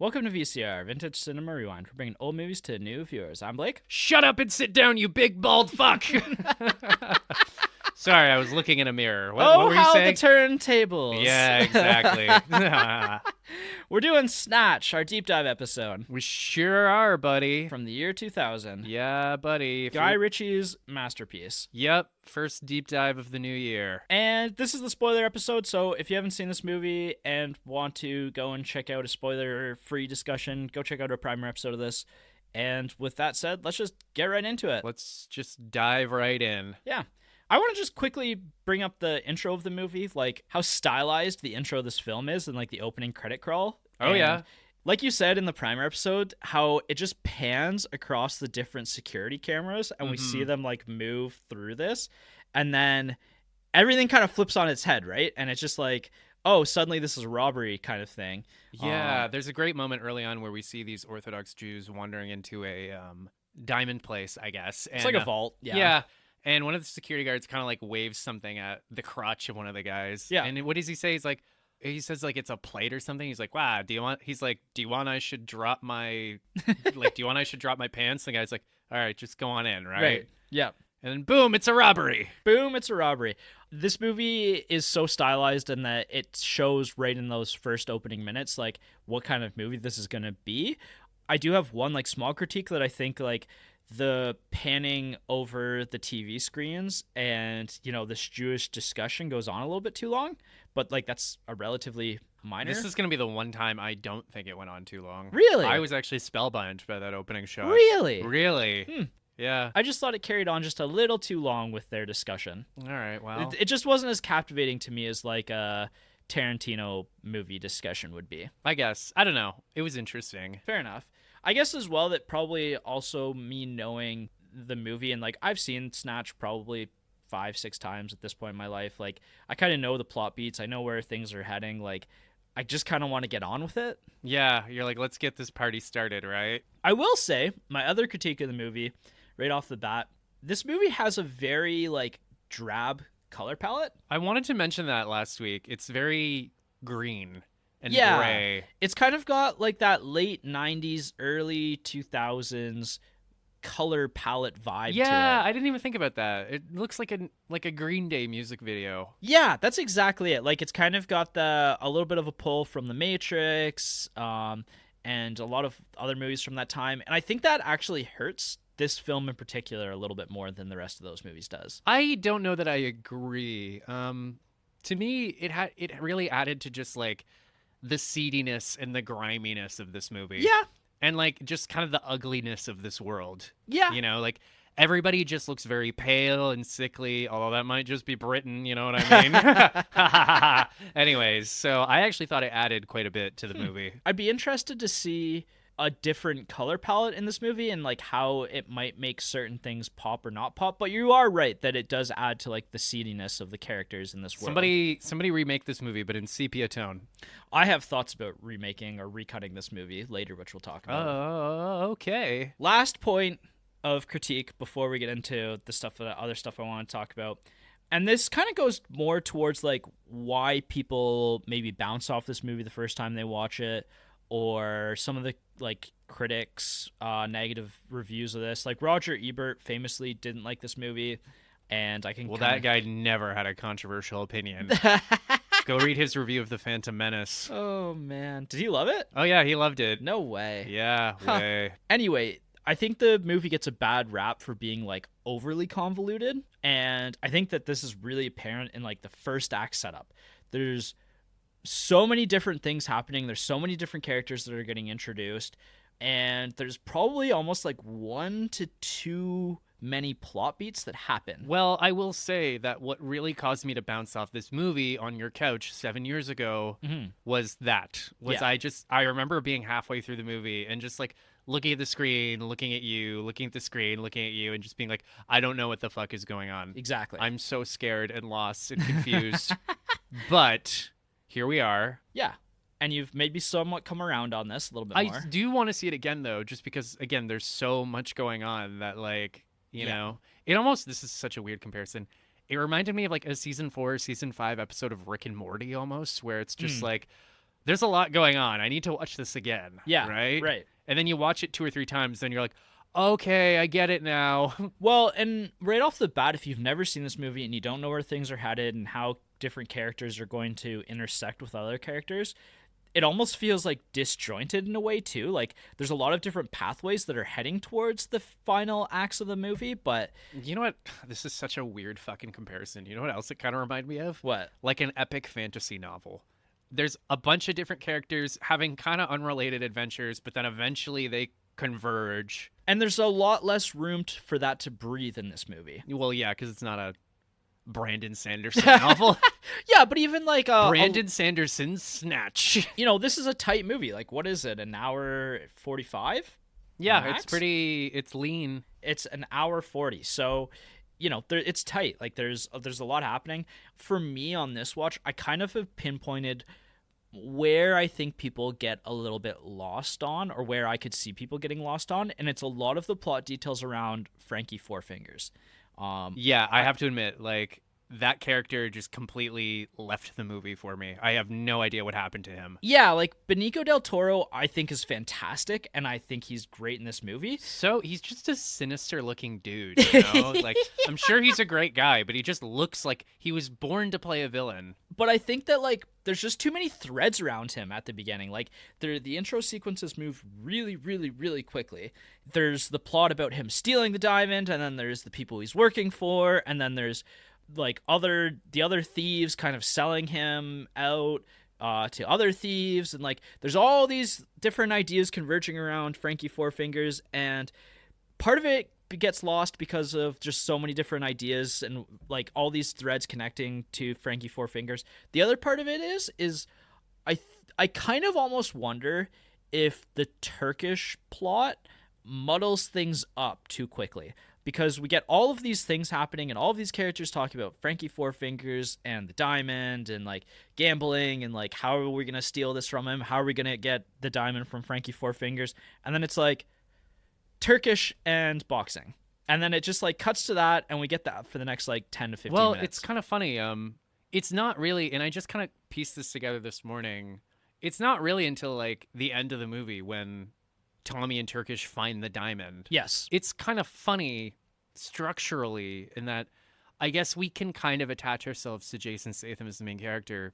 Welcome to VCR, Vintage Cinema Rewind. We're bringing old movies to new viewers. I'm Blake. Shut up and sit down, you big bald fuck. Sorry, I was looking in a mirror. What were you how saying? the turntables. Yeah, exactly. We're doing Snatch, our deep dive episode. We sure are, buddy. From the year 2000. Yeah, buddy. Guy Ritchie's masterpiece. Yep, first deep dive of the new year. And this is the spoiler episode, so if you haven't seen this movie and want to go and check out a spoiler-free discussion, go check out our primer episode of this. And with that said, let's just get right into it. Let's just dive right in. Yeah. I want to just quickly bring up the intro of the movie, like how stylized the intro of this film is and like the opening credit crawl. Oh, yeah. Like you said in the primer episode, how it just pans across the different security cameras and we see them like move through this. And then everything kind of flips on its head, right? And it's just like, oh, suddenly this is a robbery kind of thing. Yeah, there's a great moment early on where we see these Orthodox Jews wandering into a diamond place, I guess. It's like a vault. Yeah. And one of the security guards kind of like waves something at the crotch of one of the guys. Yeah. And what does he say? He says like it's a plate or something. He's like, wow, do you want I should drop my, do you want I should drop my pants? The guy's like, all right, just go on in, right? Yeah. And then boom, it's a robbery. Boom, it's a robbery. This movie is so stylized in that it shows right in those first opening minutes, like what kind of movie this is going to be. I do have one like small critique that I think like the panning over the TV screens and, you know, this Jewish discussion goes on a little bit too long, but like that's a relatively minor. This is going to be the one time I don't think it went on too long. Really? I was actually spellbound by that opening shot. Really? Yeah. I just thought it carried on just a little too long with their discussion. All right, well. It just wasn't as captivating to me as like a Tarantino movie discussion would be. I guess. I don't know. It was interesting. Fair enough. I guess as well that probably also me knowing the movie and like I've seen Snatch probably 5-6 times at this point in my life. Like I kind of know the plot beats. I know where things are heading. Like I just kind of want to get on with it. Yeah, you're like, let's get this party started, right? I will say my other critique of the movie right off the bat, this movie has a very like drab color palette. I wanted to mention that last week. It's very green and gray. It's kind of got like that late 90s, early 2000s color palette vibe to it. Yeah, I didn't even think about that. It looks like a Green Day music video. Yeah, that's exactly it. Like it's kind of got a little bit of a pull from The Matrix, and a lot of other movies from that time. And I think that actually hurts this film in particular a little bit more than the rest of those movies does. I don't know that I agree. To me, it really added to just like the seediness and the griminess of this movie. Yeah. And like just kind of the ugliness of this world. Yeah. You know, like everybody just looks very pale and sickly, although that might just be Britain, you know what I mean? Anyways, so I actually thought it added quite a bit to the movie. I'd be interested to see a different color palette in this movie and like how it might make certain things pop or not pop, but you are right that it does add to like the seediness of the characters in this world. Somebody remake this movie, but in sepia tone. I have thoughts about remaking or recutting this movie later, which we'll talk about. Oh, okay. Last point of critique before we get into the other stuff I want to talk about. And this kind of goes more towards like why people maybe bounce off this movie the first time they watch it, or some of the like critics negative reviews of this. Like Roger Ebert famously didn't like this movie, and I can that guy never had a controversial opinion. Go read his review of The Phantom Menace. Oh man, did he love it? Oh yeah, he loved it. No way. Yeah, way. Anyway, I think the movie gets a bad rap for being like overly convoluted, and I think that this is really apparent in like the first act setup. There's so many different things happening. There's so many different characters that are getting introduced, and there's probably almost like 1 to 2 many plot beats that happen. Well, I will say that what really caused me to bounce off this movie on your couch 7 years ago was I remember being halfway through the movie and just like looking at the screen, looking at you, looking at the screen, looking at you, and just being like, I don't know what the fuck is going on. Exactly. I'm so scared and lost and confused. But here we are. Yeah. And you've maybe somewhat come around on this a little bit more. I do want to see it again, though, just because, again, there's so much going on that, like, you know, it almost, this is such a weird comparison. It reminded me of, like, a season 4, season 5 episode of Rick and Morty almost, where it's just, like, there's a lot going on. I need to watch this again. Yeah, Right? right. And then you watch it 2 or 3 times, then you're like, okay, I get it now. Well, and right off the bat, if you've never seen this movie and you don't know where things are headed and how different characters are going to intersect with other characters, it almost feels like disjointed in a way too. Like there's a lot of different pathways that are heading towards the final acts of the movie, but You know what? This is such a weird fucking comparison. You know what else it kind of reminded me of? what? Like an epic fantasy novel. There's a bunch of different characters having kind of unrelated adventures, but then eventually they converge. And there's a lot less room for that to breathe in this movie. Well, yeah, because it's not a Brandon Sanderson novel. Yeah, but even like Brandon Sanderson's Snatch. this is a tight movie. Like, what is it? An hour 45? Yeah, Max? it's lean. It's an hour 40. So, it's tight. Like, there's a lot happening. For me on this watch, I kind of have pinpointed where I think people get a little bit lost on, or where I could see people getting lost on, and it's a lot of the plot details around Frankie Four Fingers. Yeah, I have to admit, like, that character just completely left the movie for me. I have no idea what happened to him. Yeah, like Benicio del Toro, I think is fantastic, and I think he's great in this movie. So he's just a sinister looking dude, you know? Like, I'm sure he's a great guy, but he just looks like he was born to play a villain. But I think that like there's just too many threads around him at the beginning. Like the intro sequences move really, really, really quickly. There's the plot about him stealing the diamond, and then there's the people he's working for, and then there's like the other thieves kind of selling him out to other thieves, and like there's all these different ideas converging around Frankie Four Fingers, and part of it gets lost because of just so many different ideas and like all these threads connecting to Frankie Four Fingers. The other part of it is I kind of almost wonder if the Turkish plot muddles things up too quickly, because we get all of these things happening and all of these characters talking about Frankie Four Fingers and the diamond and like gambling and like how are we going to steal this from him? How are we going to get the diamond from Frankie Four Fingers? And then it's like Turkish and boxing. And then it just like cuts to that and we get that for the next like 10 to 15 well, minutes. it's kind of funny. It's not really, and I just kind of pieced this together this morning. It's not really until like the end of the movie when Tommy and Turkish find the diamond. Yes. It's kind of funny structurally in that I guess we can kind of attach ourselves to Jason Statham as the main character.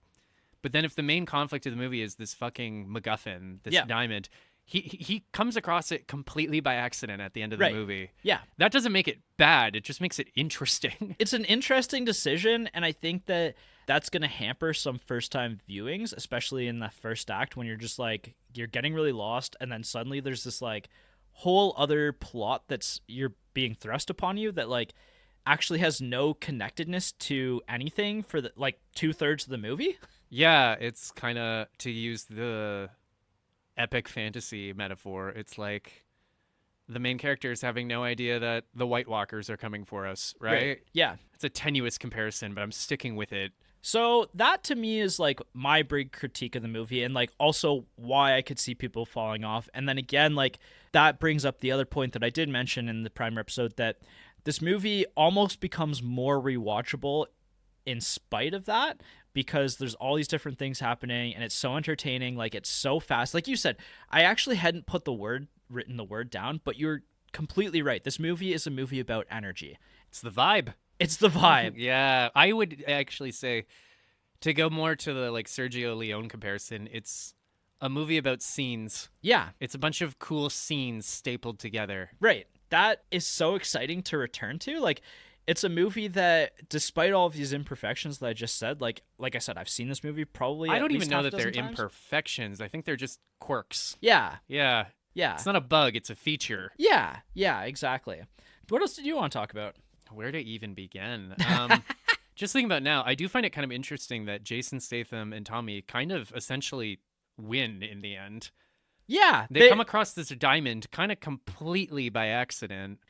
But then if the main conflict of the movie is this fucking MacGuffin, this diamond, he comes across it completely by accident at the end of the movie. Yeah. That doesn't make it bad. It just makes it interesting. It's an interesting decision, and I think that that's going to hamper some first-time viewings, especially in the first act when you're just like, you're getting really lost, and then suddenly there's this like whole other plot you're being thrust upon you that like actually has no connectedness to anything for the like 2/3 of the movie. Yeah, it's kind of, to use the epic fantasy metaphor, it's like the main character is having no idea that the White Walkers are coming for us, right? Yeah. It's a tenuous comparison, but I'm sticking with it. So that to me is like my big critique of the movie, and like also why I could see people falling off. And then again, like that brings up the other point that I did mention in the primer episode, that this movie almost becomes more rewatchable in spite of that, because there's all these different things happening and it's so entertaining. Like it's so fast. Like you said, I actually hadn't written the word down, but you're completely right. This movie is a movie about energy. It's the vibe. It's the vibe. Yeah, I would actually say, to go more to the like Sergio Leone comparison, it's a movie about scenes. Yeah. It's a bunch of cool scenes stapled together. Right. That is so exciting to return to. Like, it's a movie that, despite all of these imperfections that I just said, like I said, I've seen this movie probably I at don't least even know half that a they're dozen times. imperfections. I think they're just quirks. Yeah. Yeah. Yeah. It's not a bug, it's a feature. Yeah. Yeah, exactly. What else did you want to talk about? Where to even begin? Just thinking about now, I do find it kind of interesting that Jason Statham and Tommy kind of essentially win in the end. Yeah. They come across this diamond kind of completely by accident.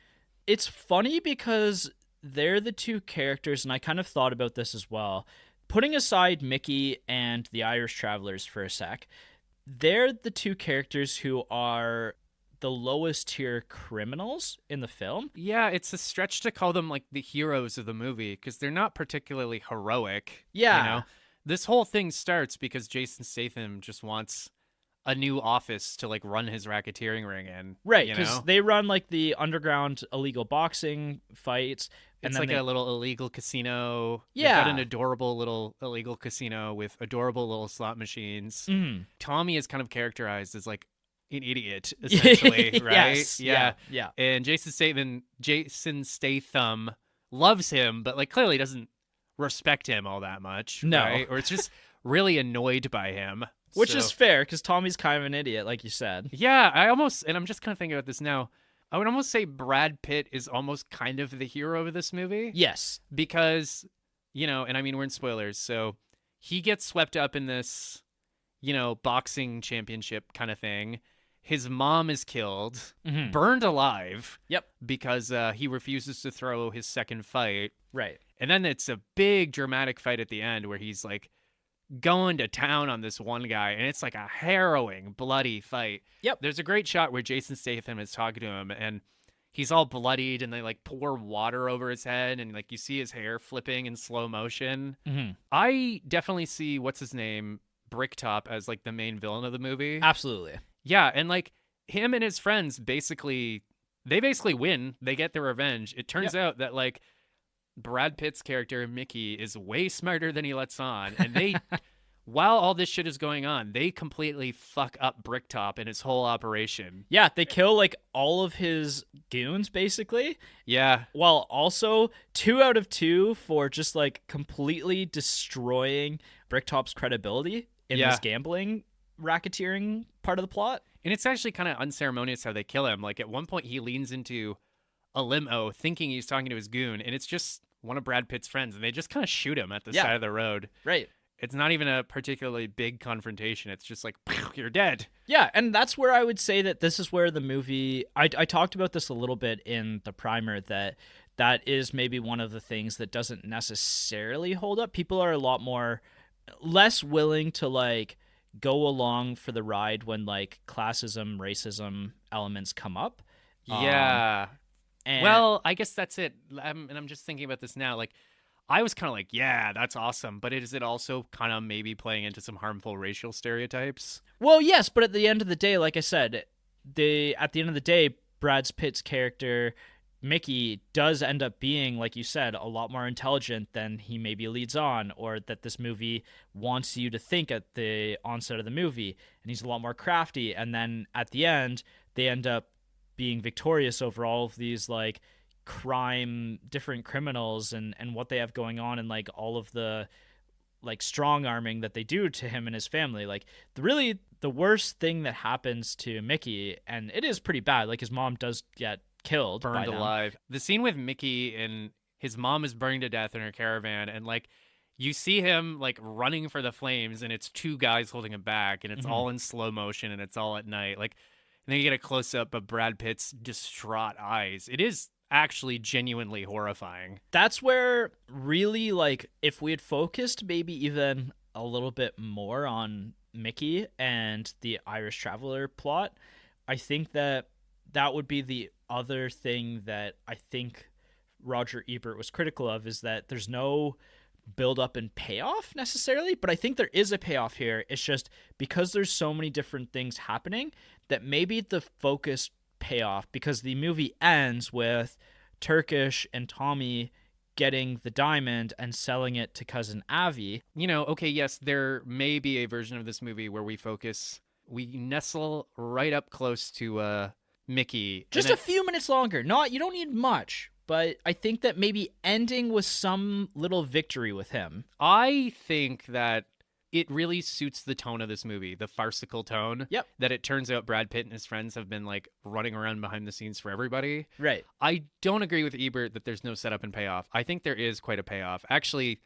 It's funny because they're the two characters, and I kind of thought about this as well. Putting aside Mickey and the Irish Travelers for a sec, they're the two characters who are the lowest tier criminals in the film. Yeah, it's a stretch to call them like the heroes of the movie because they're not particularly heroic. Yeah. You know? this whole thing starts because Jason Statham just wants a new office to like run his racketeering ring in. Right, You because know, they run like the underground illegal boxing fights, and it's then like they a little illegal casino. They've got an yeah. adorable little illegal casino with adorable little slot machines. Mhm. Tommy is kind of characterized as like an idiot, essentially, right? Yes, Yeah. yeah. And Jason Statham loves him, but like clearly doesn't respect him all that much, No, right? Or it's just really annoyed by him. which is So fair because Tommy's kind of an idiot, like you said. yeah, and I'm just kind of thinking about this now. I would almost say Brad Pitt is almost kind of the hero of this movie Yes. because, and I mean, we're in spoilers. So he gets swept up in this, boxing championship kind of thing. His mom is killed, Mhm. burned alive Yep. because he refuses to throw his second fight. Right. And then it's a big dramatic fight at the end where he's like going to town on this one guy, and it's like a harrowing, bloody fight. Yep. There's a great shot where Jason Statham is talking to him, and he's all bloodied, and they like pour water over his head, and like you see his hair flipping in slow motion. Mhm. I definitely see what's his name, Bricktop, as like the main villain of the movie. Absolutely. Yeah, and like him and his friends basically win. They get their revenge. It turns out that like Brad Pitt's character Mickey is way smarter than he lets on, and they while all this shit is going on, they completely fuck up Bricktop and his whole operation. Yeah, they kill like all of his goons basically, Yeah. while also 2 out of 2 for just like completely destroying Bricktop's credibility in Yeah. this gambling racketeering part of the plot. And it's actually kind of unceremonious how they kill him. Like at one point he leans into a limo thinking he's talking to his goon, and it's just one of Brad Pitt's friends, and they just kind of shoot him at the Yeah. side of the road. Right. It's not even a particularly big confrontation. It's just like, you're dead. Yeah, and that's where I would say that this is where the movie I talked about this a little bit in the primer, that is maybe one of the things that doesn't necessarily hold up. People are a lot more less willing to like go along for the ride when like classism, racism elements come up. Yeah. And Well, I guess that's it. And I'm just thinking about this now. Like, I was kind of like, yeah, that's awesome. But is it also kind of maybe playing into some harmful racial stereotypes? well, yes, but at the end of the day, like I said, at the end of the day, Brad Pitt's character Mickey does end up being, like you said, a lot more intelligent than he maybe leads on, or that this movie wants you to think at the onset of the movie. And he's a lot more crafty. And then at the end, they end up being victorious over all of these like different criminals and what they have going on, and like all of the like strong arming that they do to him and his family. Like the worst thing that happens to Mickey, and it is pretty bad, like his mom does get killed, Burned by them. alive. The scene with Mickey and his mom is burned to death in her caravan, and like you see him like running for the flames, and it's two guys holding him back, and it's all in slow motion, and it's all at night. Like, and then you get a close up of Brad Pitt's distraught eyes. It is actually genuinely horrifying. That's where really, like, if we had focused maybe even a little bit more on Mickey and the Irish Traveler plot, I think that would be the other thing that I think Roger Ebert was critical of, is that there's no build up and payoff necessarily, but I think there is a payoff here. It's just because there's so many different things happening that maybe the focus payoff, because the movie ends with Turkish and Tommy getting the diamond and selling it to cousin Avi. Okay, yes, there may be a version of this movie where we nestle right up close to Mickey. Just a few minutes longer. You don't need much, but I think that maybe ending with some little victory with him. I think that it really suits the tone of this movie, the farcical tone. Yep. That it turns out Brad Pitt and his friends have been like running around behind the scenes for everybody. Right. I don't agree with Ebert that there's no setup and payoff. I think there is quite a payoff. Actually,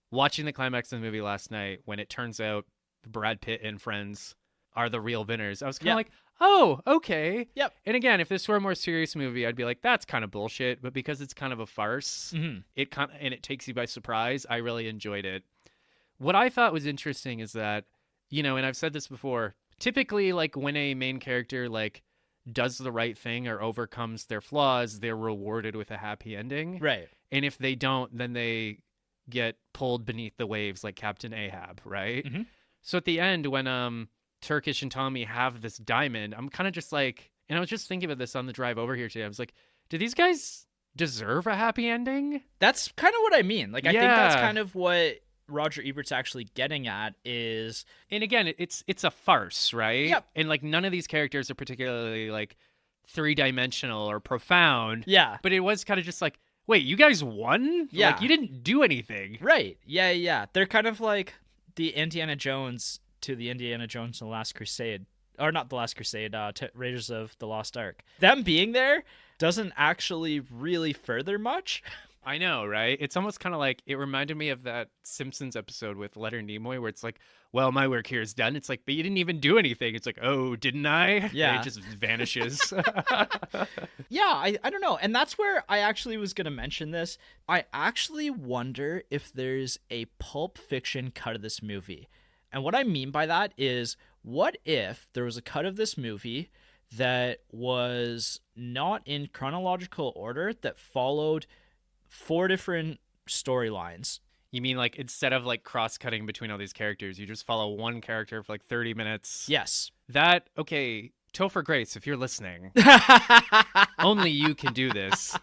watching the climax of the movie last night, when it turns out Brad Pitt and friends are the real winners, I was kind of like, oh, okay. Yep. And again, if this were a more serious movie, I'd be like, that's kind of bullshit. But because it's kind of a farce, it takes you by surprise, I really enjoyed it. What I thought was interesting is that, and I've said this before, typically, like, when a main character, like, does the right thing or overcomes their flaws, they're rewarded with a happy ending. Right. And if they don't, then they get pulled beneath the waves like Captain Ahab, right? Hmm. So at the end, when Turkish and Tommy have this diamond, I'm kind of just like, and I was just thinking about this on the drive over here today. I was like, do these guys deserve a happy ending? That's kind of what I mean. Like, I think that's Yeah. kind of what Roger Ebert's actually getting at is, And again, it's a farce, right? yep, And like none of these characters are particularly like three-dimensional or profound, yeah, but it was kind of just like, wait, you guys won? yeah, Like you didn't do anything. right, yeah, yeah. They're kind of like the Indiana Jones to the Indiana Jones and the Last Crusade, or not the Last Crusade, Raiders of the Lost Ark. Them being there doesn't actually really further much. I know, right? It's almost kind of like it reminded me of that Simpsons episode with Leonard Nimoy where it's like, well, my work here is done. It's like, but you didn't even do anything. It's like, oh, didn't I? Yeah. And it just vanishes. Yeah, I don't know. And that's where I actually was going to mention this. I actually wonder if there's a Pulp Fiction cut of this movie. And what I mean by that is, what if there was a cut of this movie that was not in chronological order, that followed 4 different storylines? You mean like instead of like cross-cutting between all these characters, you just follow one character for like 30 minutes? Yes. That, okay, Topher Grace, if you're listening, only you can do this.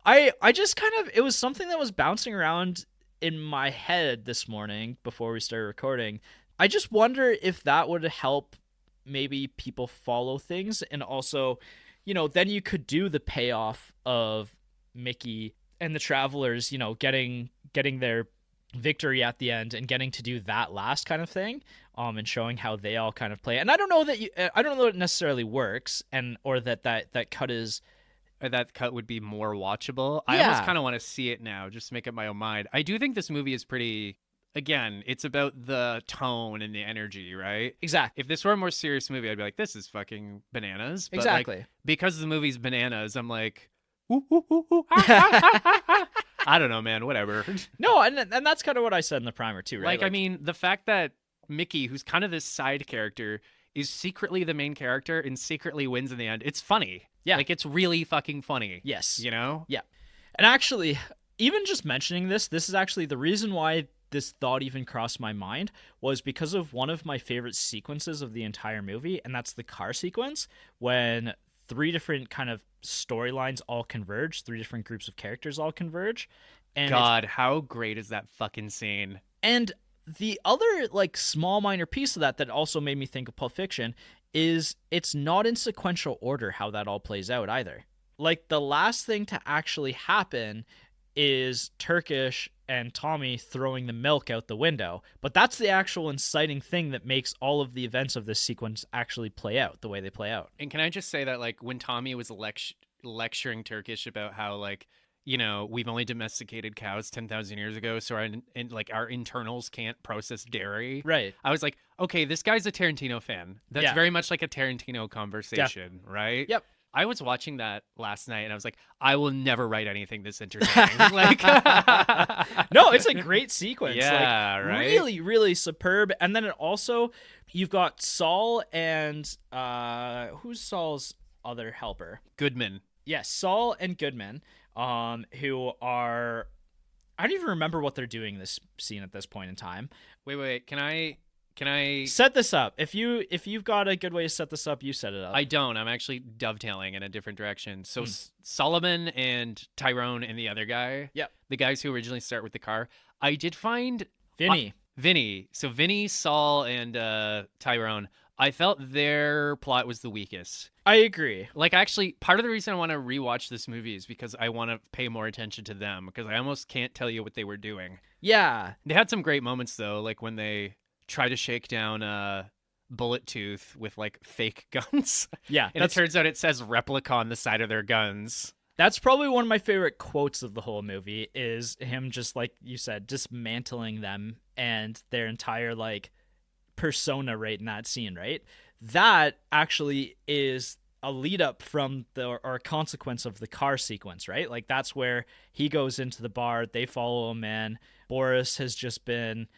I just kind of, it was something that was bouncing around in my head this morning before we started recording. I just wonder if that would help maybe people follow things, and also, then you could do the payoff of Mickey and the travelers, getting their victory at the end and getting to do that last kind of thing, and showing how they all kind of play. And I don't know that it necessarily works, and or that cut is. That cut would be more watchable. I Yeah. almost kind of want to see it now, just to make up my own mind. I do think this movie is pretty. Again, it's about the tone and the energy, right? Exactly. If this were a more serious movie, I'd be like, this is fucking bananas. But Exactly. like, because the movie's bananas, I'm like, ooh, ooh, ooh, ooh, ah, ah, ah, ah, ah. I don't know, man. Whatever. No, and that's kind of what I said in the primer too, right? Like, I mean, the fact that Mickey, who's kind of this side character, is secretly the main character and secretly wins in the end. It's funny. Yeah. Like, it's really fucking funny. Yes. You know? Yeah. And actually, even just mentioning this is actually the reason why this thought even crossed my mind, was because of one of my favorite sequences of the entire movie, and that's the car sequence when 3 different kind of storylines all converge, 3 different groups of characters all converge. And God, how great is that fucking scene? And the other like small minor piece of that also made me think of Pulp Fiction is it's not in sequential order how that all plays out either. Like, the last thing to actually happen is Turkish and Tommy throwing the milk out the window. But that's the actual inciting thing that makes all of the events of this sequence actually play out the way they play out. And can I just say that, like, when Tommy was lecturing Turkish about how, like, we've only domesticated cows 10,000 years ago, so our internals can't process dairy. Right. I was like, okay, this guy's a Tarantino fan. That's Yeah. very much like a Tarantino conversation, right? Yep. I was watching that last night, and I was like, I will never write anything this entertaining. Like, no, it's a great sequence. Yeah, like, right? Really, really superb. And then it also, you've got Saul and who's Saul's other helper? Goodman. Yes, Saul and Goodman, who are, I don't even remember what they're doing this scene at this point in time. Wait. Can I set this up? If you've got a good way to set this up, you set it up. I don't. I'm actually dovetailing in a different direction. So Solomon and Tyrone and the other guy, Yep. the guys who originally start with the car, I did find Vinny. So Vinny, Saul, and Tyrone, I felt their plot was the weakest. I agree. Like, actually, part of the reason I want to rewatch this movie is because I want to pay more attention to them, because I almost can't tell you what they were doing. Yeah. They had some great moments, though, like when they try to shake down Bullet Tooth with, like, fake guns. Yeah. And it turns out it says replica on the side of their guns. That's probably one of my favorite quotes of the whole movie, is him just, like you said, dismantling them and their entire, like, persona right in that scene, right? That actually is a lead up from or a consequence of the car sequence, right? Like, that's where he goes into the bar, they follow him in. Boris has just been,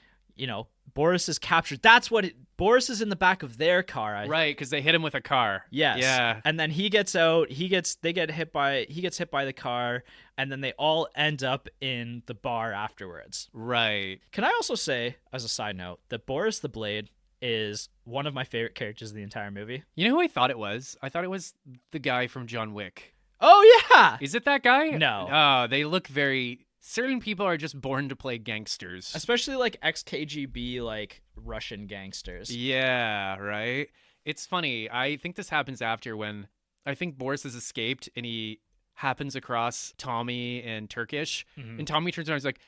Boris is captured. That's what Boris is in the back of their car. Right, because they hit him with a car. Yes. Yeah. And then he gets out. He gets hit by the car, and then they all end up in the bar afterwards. Right. Can I also say, as a side note, that Boris the Blade is one of my favorite characters in the entire movie? You know who I thought it was? I thought it was the guy from John Wick. Oh yeah. Is it that guy? No. Oh, they look very. Certain people are just born to play gangsters. Especially like ex-KGB, like Russian gangsters. Yeah, right? It's funny. I think this happens after when I think Boris has escaped and he happens across Tommy in Turkish. Mhm. And Tommy turns around and is like,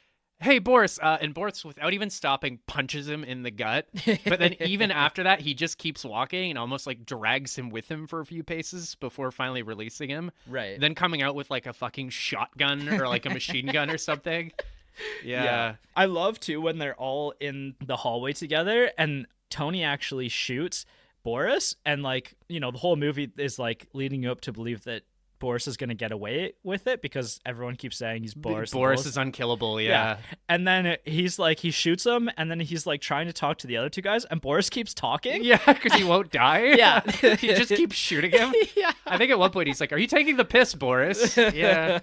hey, Boris. And Boris, without even stopping, punches him in the gut. But then even after that, he just keeps walking and almost like drags him with him for a few paces before finally releasing him. Right. Then coming out with like a fucking shotgun or like a machine gun or something. Yeah. I love too when they're all in the hallway together and Tony actually shoots Boris, and like, the whole movie is like leading you up to believe that Boris is going to get away with it because everyone keeps saying he's Boris. Boris is unkillable, yeah. And then he shoots him, and then he's like trying to talk to the other two guys, and Boris keeps talking. Yeah, because he won't die. Yeah. He just keeps shooting him. Yeah. I think at one point he's like, are you taking the piss, Boris? Yeah.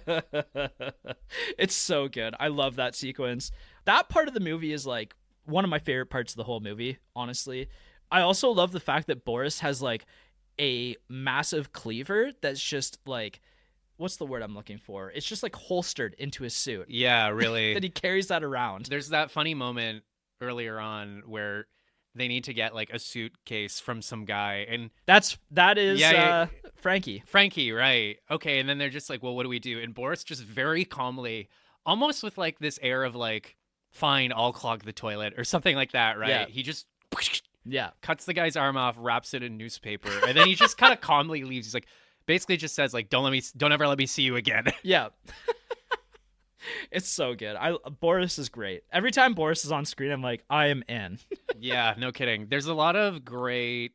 It's so good. I love that sequence. That part of the movie is like one of my favorite parts of the whole movie, honestly. I also love the fact that Boris has like a massive cleaver that's just like, what's the word I'm looking for? It's just like holstered into his suit. Yeah, really. That he carries that around. There's that funny moment earlier on where they need to get like a suitcase from some guy, and that is Frankie. Frankie, right. Okay, and then they're just like, well, what do we do? And Boris just very calmly, almost with like this air of like, fine, I'll clog the toilet or something like that, right? Yeah. He just cuts the guy's arm off, wraps it in newspaper, and then he just kind of calmly leaves. He's like, basically just says like, don't ever let me see you again. Yeah. It's so good. Boris is great. Every time Boris is on screen, I'm like, I am in. Yeah, no kidding. There's a lot of great.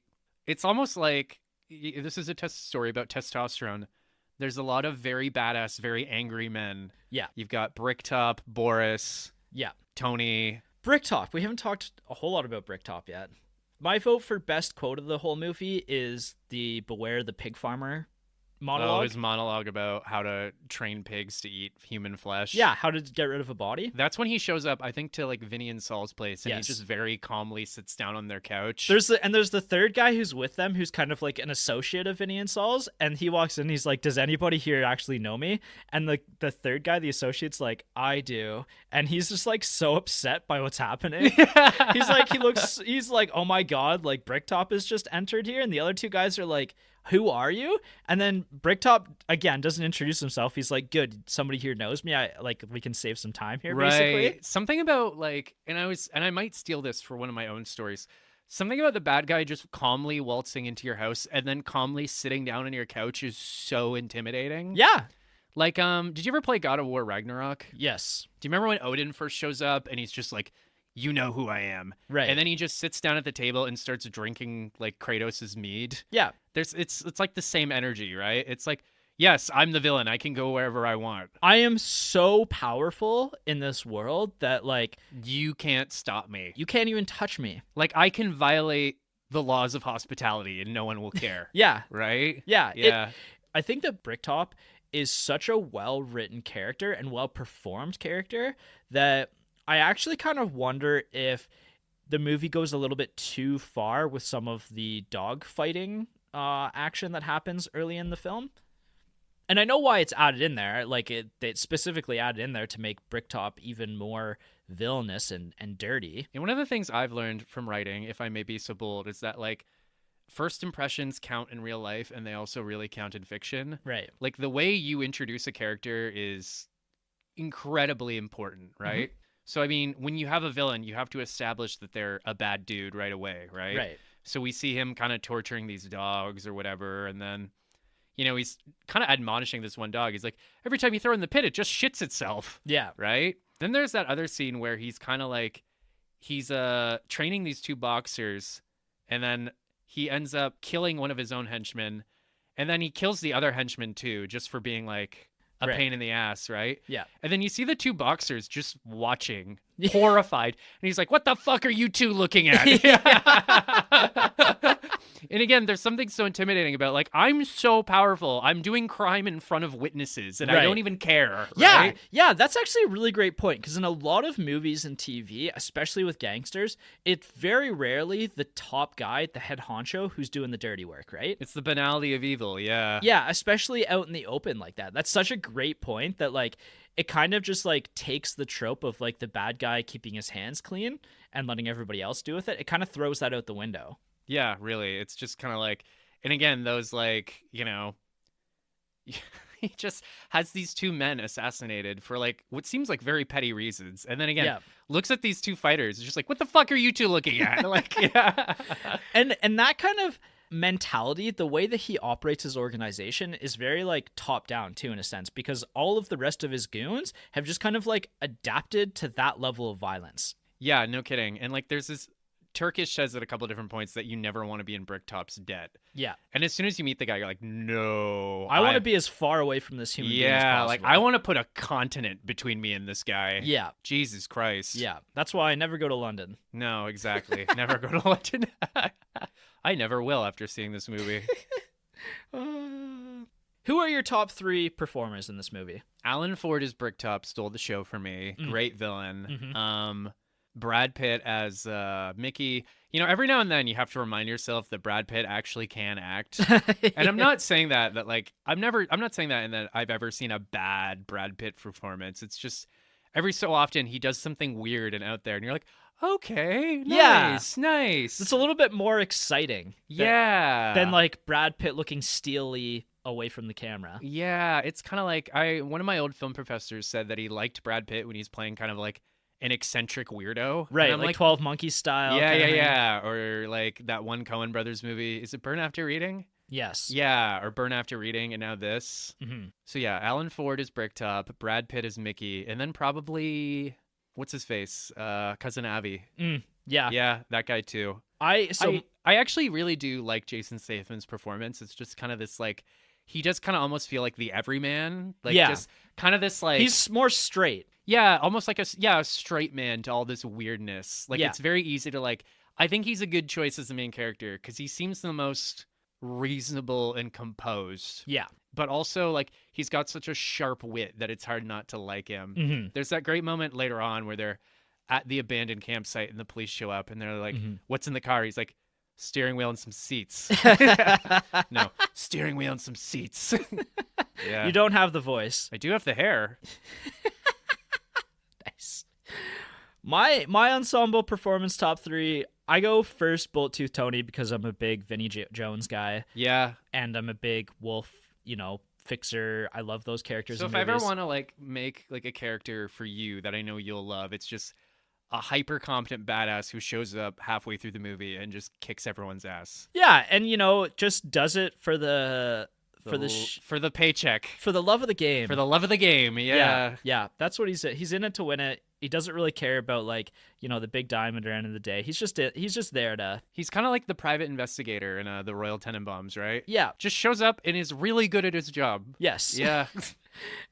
It's almost like this is a story about testosterone. There's a lot of very badass, very angry men. Yeah. You've got Bricktop, Boris, Yeah. Tony. Bricktop. We haven't talked a whole lot about Bricktop yet. My vote for best quote of the whole movie is the "Beware the Pig Farmer" monologue. Oh, his monologue about how to train pigs to eat human flesh. Yeah, how to get rid of a body. That's when he shows up, I think, to like Vinny and Saul's place, and Yes. he just very calmly sits down on their couch. There's the third guy who's with them, who's kind of like an associate of Vinny and Saul's, and he walks in and he's like, does anybody here actually know me? And the third guy, the associate's like, I do. And he's just like so upset by what's happening. He's like, oh my God, like Bricktop has just entered here. And the other two guys are like, who are you? And then Bricktop again doesn't introduce himself. He's like, good, somebody here knows me. We can save some time here, right. basically. Something about like, and I might steal this for one of my own stories. Something about the bad guy just calmly waltzing into your house and then calmly sitting down on your couch is so intimidating. Yeah. Like, did you ever play God of War Ragnarok? Yes. Do you remember when Odin first shows up and he's just like, you know who I am. Right. And then he just sits down at the table and starts drinking like Kratos' mead. Yeah. It's like the same energy, right? It's like, yes, I'm the villain. I can go wherever I want. I am so powerful in this world that like You can't stop me. you can't even touch me. Like I can violate the laws of hospitality and no one will care. Yeah. Right? Yeah. Yeah. I think that Bricktop is such a well-written character and well-performed character that I actually kind of wonder if the movie goes a little bit too far with some of the dog fighting action that happens early in the film. And I know why it's added in there. Like it specifically added in there to make Bricktop even more villainous and dirty. And one of the things I've learned from writing, if I may be so bold, is that like first impressions count in real life and they also really count in fiction. Right. Like the way you introduce a character is incredibly important, right? Mm-hmm. So, I mean, when you have a villain, you have to establish that they're a bad dude right away, right? Right. So we see him kind of torturing these dogs or whatever, and then, he's kind of admonishing this one dog. He's like, every time you throw it in the pit, it just shits itself. Yeah. Right? Then there's that other scene where he's kind of like, he's training these two boxers, and then he ends up killing one of his own henchmen, and then he kills the other henchman too, just for being like, a Right. pain in the ass, right? Yeah. And then you see the two boxers just watching, horrified. And he's like, what the fuck are you two looking at? And again, there's something so intimidating about, like, I'm so powerful. I'm doing crime in front of witnesses, and I Right. don't even care. Yeah, Right? yeah, that's actually a really great point, because in a lot of movies and TV, especially with gangsters, it's very rarely the top guy, the head honcho, who's doing the dirty work, right? It's the banality of evil, yeah. Yeah, especially out in the open like that. That's such a great point that, like, it kind of just, like, takes the trope of, like, the bad guy keeping his hands clean and letting everybody else do with it. It kind of throws that out the window. Yeah, really. It's just kind of like, and again, those, like, you know, he just has these two men assassinated for, like, what seems like very petty reasons. And then again, Yeah. looks at these two fighters, just like, what the fuck are you two looking at? Like, yeah. And that kind of mentality, the way that he operates his organization is very, like, top down too, in a sense, because all of the rest of his goons have just kind of, like, adapted to that level of violence. Yeah, no kidding. And, like, there's this, Turkish says at a couple of different points that you never want to be in Bricktop's debt. Yeah. And as soon as you meet the guy, you're like, no. I want to be as far away from this human being as Yeah, possible. like, I want to put a continent between me and this guy. Yeah. Jesus Christ. Yeah. That's why I never go to London. No, exactly. Never go to London. I never will after seeing this movie. Who are your top 3 performers in this movie? Alan Ford as Bricktop stole the show for me. Great villain. Mhm. Brad Pitt as Mickey. You know, every now and then you have to remind yourself that Brad Pitt actually can act. And I'm not saying that like I'm not saying that in that I've ever seen a bad Brad Pitt performance. It's just every so often he does something weird and out there and you're like, okay, nice, nice. It's a little bit more exciting. Yeah. Than like Brad Pitt looking steely away from the camera. Yeah, it's kind of like one of my old film professors said that he liked Brad Pitt when he's playing kind of like an eccentric weirdo. Right, I'm like 12 Monkeys style. Yeah, kind of thing. yeah. Or like that one Coen Brothers movie. Is it Burn After Reading? Yes. Yeah, or Burn After Reading, and now this. Mm-hmm. So yeah, Alan Ford is Bricktop, Brad Pitt is Mickey, and then probably, what's his face? Cousin Avi. Yeah. Yeah, that guy too. I actually really do like Jason Statham's performance. It's just kind of this like, he does kind of almost feel like the everyman. Like just kind of this like. He's more straight. Yeah, almost like a straight man to all this weirdness. Like it's very easy to like, I think he's a good choice as the main character because he seems the most reasonable and composed. Yeah. But also like he's got such a sharp wit that it's hard not to like him. Mm-hmm. There's that great moment later on where they're at the abandoned campsite and the police show up and they're like, what's in the car? He's like, steering wheel and some seats. No, steering wheel and some seats. Yeah. You don't have the voice. I do have the hair. Nice. My ensemble performance top 3, I go first Bullet Tooth Tony because I'm a big Vinnie Jones guy. Yeah. And I'm a big Wolf, Fixer. I love those characters. So in if I ever movies. want to like make like a character for you that I know you'll love, it's just a hyper competent badass who shows up halfway through the movie and just kicks everyone's ass. Yeah, and just does it for the for the paycheck, for the love of the game. for the love of the game. Yeah. Yeah, that's what he's in it to win it. He doesn't really care about like, the big diamond at the end of the day. He's just there to. He's kind of like the private investigator in the Royal Tenenbaums, right? Yeah. Just shows up and is really good at his job. Yes. Yeah.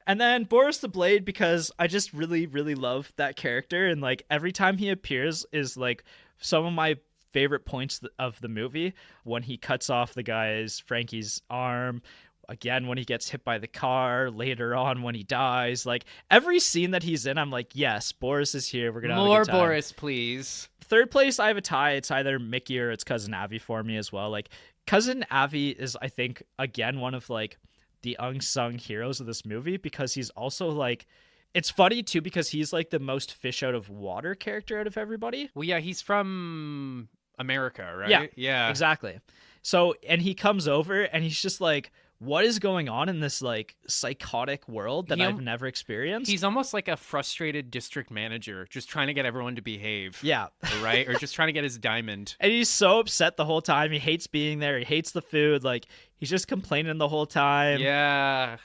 And then Boris the Blade, because I just really, really love that character. And like every time he appears is like some of my favorite points of the movie, when he cuts off the guy's Frankie's arm, again when he gets hit by the car, later on when he dies. Like every scene that he's in, I'm like, yes, Boris is here. We're gonna have More a good time. Boris, please. Third place, I have a tie. It's either Mickey or it's Cousin Avi for me as well. Like Cousin Avi is, I think, again one of like the unsung heroes of this movie, because he's also like, it's funny too because he's like the most fish out of water character out of everybody. Well, yeah, he's from America, right? Yeah, Yeah. exactly. So, and he comes over and he's just like, what is going on in this like psychotic world that I've never experienced? He's almost like a frustrated district manager, just trying to get everyone to behave. Yeah. Right? Or just trying to get his diamond. And he's so upset the whole time. He hates being there. He hates the food. Like he's just complaining the whole time. Yeah.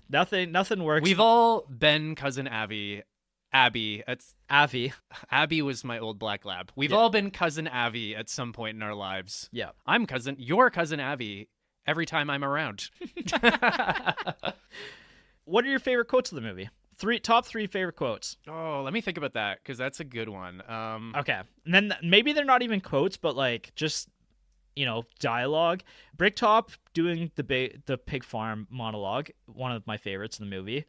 Nothing works. We've all been Cousin Abby. It's Avi. Abby was my old black lab. We've all been Cousin Abby at some point in our lives. Yeah. Your Cousin Abby every time I'm around. what are your favorite quotes of the movie? Top three favorite quotes. Oh, let me think about that, because that's a good one. Okay. And then maybe they're not even quotes, but like just, dialogue. Bricktop doing the pig farm monologue, one of my favorites in the movie.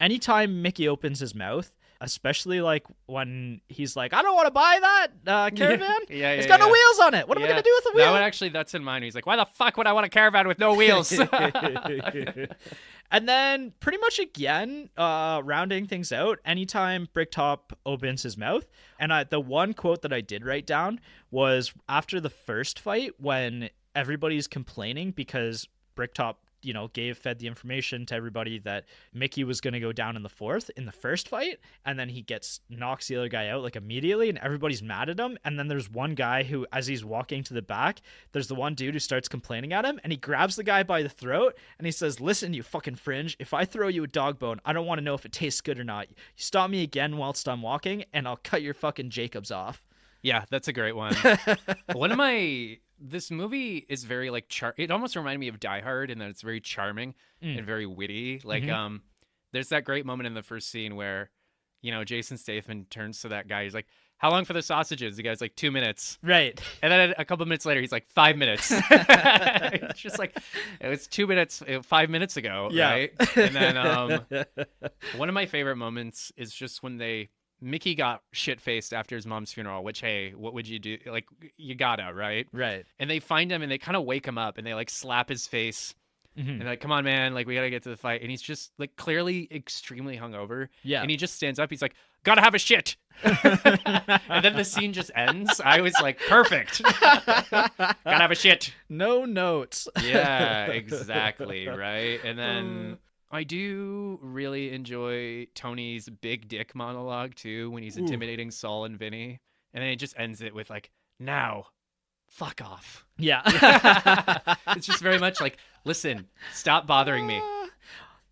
Anytime Mickey opens his mouth, especially like when he's like, I don't want to buy that caravan. It's got no wheels on it. What am I going to do with the wheels? That one, actually, that's in mine. He's like, why the fuck would I want a caravan with no wheels? And then pretty much again, rounding things out, anytime Bricktop opens his mouth. And the one quote that I did write down was after the first fight when everybody's complaining because Bricktop fed the information to everybody that Mickey was going to go down in the first fight, and then he knocks the other guy out like immediately, and everybody's mad at him. And then there's one guy who, as he's walking to the back, there's the one dude who starts complaining at him, and he grabs the guy by the throat and he says, listen, you fucking fringe, if I throw you a dog bone, I don't want to know if it tastes good or not. You stop me again whilst I'm walking and I'll cut your fucking Jacobs off. Yeah, that's a great one. This movie is very like it almost reminded me of Die Hard in that it's very charming and very witty. Like there's that great moment in the first scene where Jason Statham turns to that guy. He's like, how long for the sausages? The guy's like 2 minutes. Right. And then a couple minutes later, he's like 5 minutes. It's just like, it was 2 minutes, 5 minutes ago. Yeah. Right. And then one of my favorite moments is just when Mickey got shit-faced after his mom's funeral, which, hey, what would you do? Like, you gotta, right? Right. And they find him and they kind of wake him up and they like slap his face. And they're like, come on, man, like we gotta get to the fight. And he's just like clearly extremely hungover. Yeah. And he just stands up. He's like, gotta have a shit. And then the scene just ends. I was like, perfect. Gotta have a shit. No notes. Yeah, exactly. Right. And then I do really enjoy Tony's big dick monologue too, when he's intimidating Saul and Vinny. And then it just ends it with like, now, fuck off. Yeah. It's just very much like, listen, stop bothering me.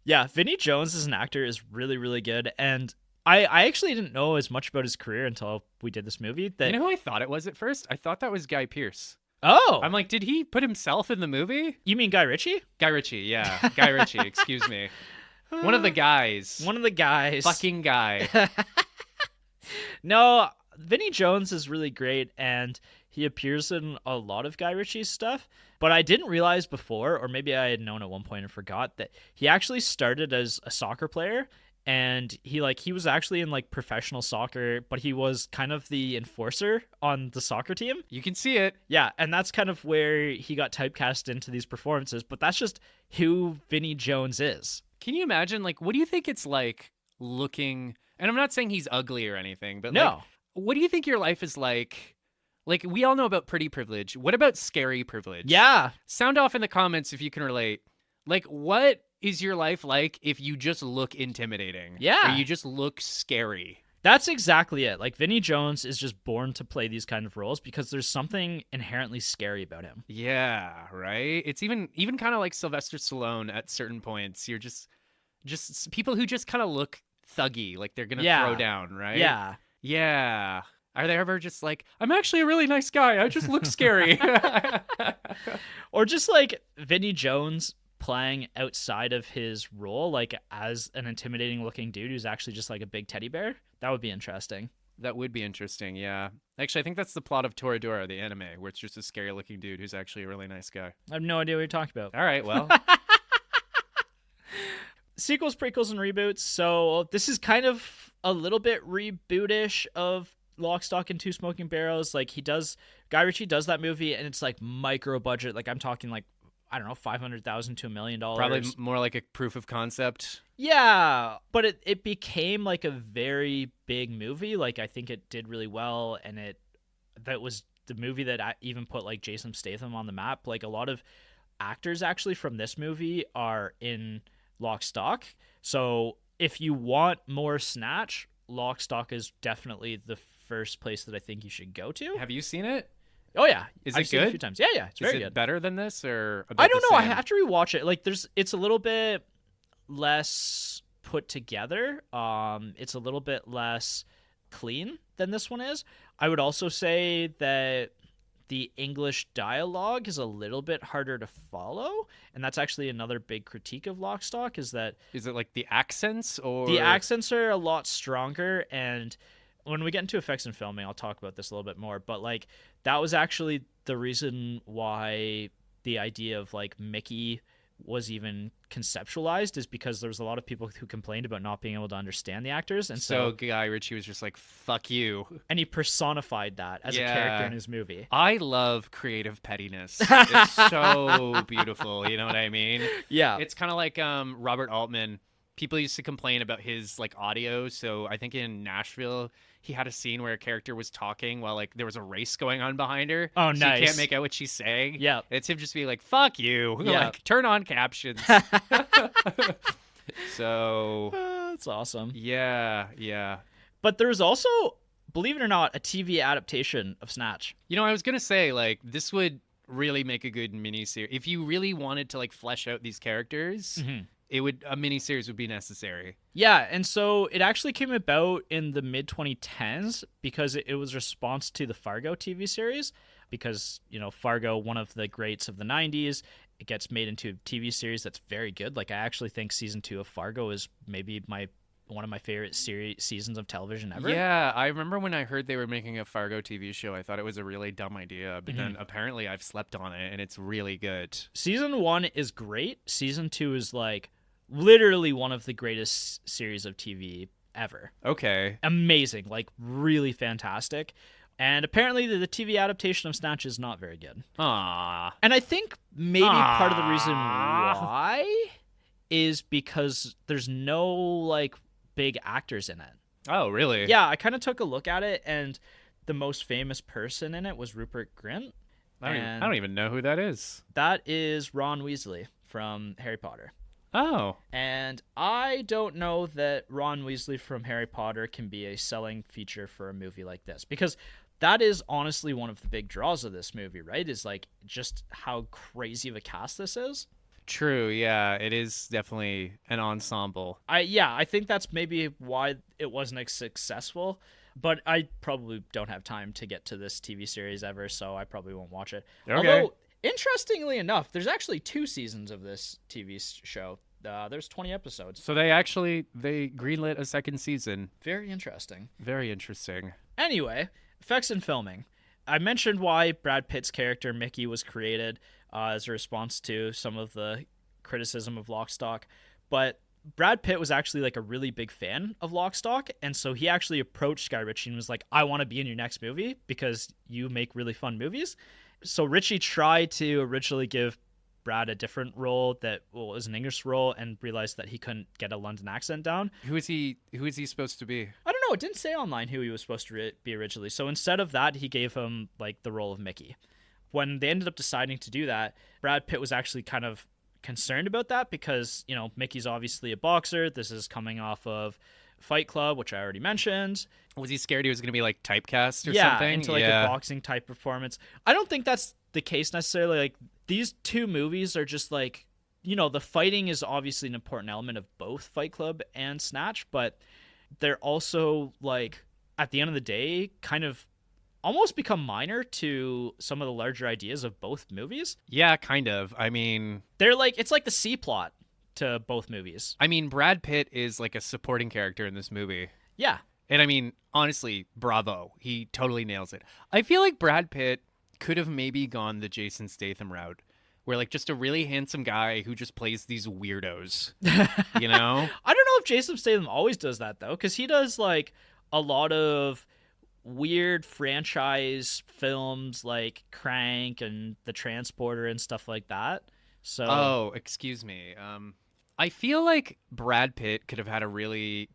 Yeah, Vinny Jones as an actor is really, really good. And I actually didn't know as much about his career until we did this movie. You know who I thought it was at first? I thought that was Guy Pearce. Oh. I'm like, did he put himself in the movie? You mean Guy Ritchie? Guy Ritchie, yeah. Guy Ritchie, excuse me. One of the guys. One of the guys. Fucking guy. No, Vinny Jones is really great, and he appears in a lot of Guy Ritchie's stuff. But I didn't realize before, or maybe I had known at one point and forgot, that he actually started as a soccer player. And he was actually in like professional soccer, but he was kind of the enforcer on the soccer team. You can see it. Yeah, and that's kind of where he got typecast into these performances, but that's just who Vinny Jones is. Can you imagine, like, what do you think it's like looking, and I'm not saying he's ugly or anything, but no. Like, what do you think your life is like? Like, we all know about pretty privilege. What about scary privilege? Yeah. Sound off in the comments if you can relate. Like, what is your life like if you just look intimidating? Yeah. Or you just look scary? That's exactly it. Like, Vinny Jones is just born to play these kind of roles because there's something inherently scary about him. Yeah, right? It's even kind of like Sylvester Stallone at certain points. You're just people who just kind of look thuggy, like they're going to throw down, right? Yeah. Yeah. Are they ever just like, I'm actually a really nice guy, I just look scary? Or just like Vinny Jones playing outside of his role, like as an intimidating looking dude who's actually just like a big teddy bear. That would be interesting. That would be interesting, yeah. Actually, I think that's the plot of Toradora, the anime, where it's just a scary looking dude who's actually a really nice guy. I have no idea what you're talking about. All right, well. Sequels, prequels, and reboots. So this is kind of a little bit rebootish of Lock, Stock, and Two Smoking Barrels. Like Guy Ritchie does that movie, and it's like micro budget. Like I'm talking like, I don't know, $500,000 to $1 million. Probably more like a proof of concept. Yeah, but it became like a very big movie. Like I think it did really well, and that was the movie that even put like Jason Statham on the map. Like a lot of actors actually from this movie are in Lock, Stock. So if you want more Snatch, Lock, Stock is definitely the first place that I think you should go to. Have you seen it? Oh yeah, Is I've it seen good? it a few times. Yeah, it's very good. good. Better than this or I don't know. I same? have to rewatch it. Like it's a little bit less put together. It's a little bit less clean than this one is. I would also say that the English dialogue is a little bit harder to follow, and that's actually another big critique of Lock, Stock, is that Is it like the accents or the accents are a lot stronger. And when we get into effects and filming, I'll talk about this a little bit more, but like that was actually the reason why the idea of like Mickey was even conceptualized, is because there was a lot of people who complained about not being able to understand the actors, and so Guy Ritchie was just like, fuck you. and he personified that as a character in his movie. I love creative pettiness. It's so beautiful, you know what I mean? Yeah. It's kind of like Robert Altman. People used to complain about his like audio, so I think in Nashville he had a scene where a character was talking while like there was a race going on behind her. Oh, so nice. You can't make out what she's saying. Yeah. It's him just being like, fuck you. Yeah. Like, turn on captions. So That's awesome. yeah. But there was also, believe it or not, a TV adaptation of Snatch. You know, I was gonna say, like, this would really make a good miniseries. If you really wanted to like flesh out these characters, a miniseries would be necessary. Yeah, and so it actually came about in the mid 2010s because it was a response to the Fargo TV series. Because, you know, Fargo, one of the greats of the 90s, it gets made into a TV series that's very good. Like, I actually think season 2 of Fargo is maybe one of my favorite seasons of television ever. Yeah, I remember when I heard they were making a Fargo TV show, I thought it was a really dumb idea, but then apparently I've slept on it and it's really good. Season 1 is great. Season 2 is like literally one of the greatest series of TV ever. Okay. Amazing, like really fantastic. And apparently the TV adaptation of Snatch is not very good. Ah. And I think maybe part of the reason why is because there's no like big actors in it. Oh, really? Yeah, I kind of took a look at it, and the most famous person in it was Rupert Grint. I don't even know who that is. That is Ron Weasley from Harry Potter. Oh. And I don't know that Ron Weasley from Harry Potter can be a selling feature for a movie like this, because that is honestly one of the big draws of this movie, right? Is like just how crazy of a cast this is. True, yeah. It is definitely an ensemble. I think that's maybe why it wasn't as successful, but I probably don't have time to get to this TV series ever, so I probably won't watch it. Okay. Although, interestingly enough, there's actually 2 seasons of this TV show. There's 20 episodes. So they greenlit a second season. Very interesting. Very interesting. Anyway, effects and filming. I mentioned why Brad Pitt's character Mickey was created as a response to some of the criticism of Lock, Stock, but Brad Pitt was actually like a really big fan of Lock, Stock, and so he actually approached Guy Ritchie and was like, I want to be in your next movie because you make really fun movies. So Ritchie tried to originally give Brad a different role that was an English role, and realized that he couldn't get a London accent down. Who is he supposed to be? I don't know. It didn't say online who he was supposed to be originally. So instead of that, he gave him like the role of Mickey. When they ended up deciding to do that, Brad Pitt was actually kind of concerned about that because, you know, Mickey's obviously a boxer. This is coming off of Fight Club, which I already mentioned. Was he scared he was going to be like typecast or something? Into like a boxing type performance. I don't think that's the case necessarily. Like, these 2 movies are just like, you know, the fighting is obviously an important element of both Fight Club and Snatch, but they're also like, at the end of the day, kind of almost become minor to some of the larger ideas of both movies. Yeah, kind of. I mean, they're like, it's like the C plot to both movies. I mean, Brad Pitt is like a supporting character in this movie. Yeah. And I mean, honestly, bravo. He totally nails it. I feel like Brad Pitt could have maybe gone the Jason Statham route, where like just a really handsome guy who just plays these weirdos, you know? I don't know if Jason Statham always does that though, because he does like a lot of weird franchise films like Crank and The Transporter and stuff like that. So Oh, excuse me. I feel like Brad Pitt could have really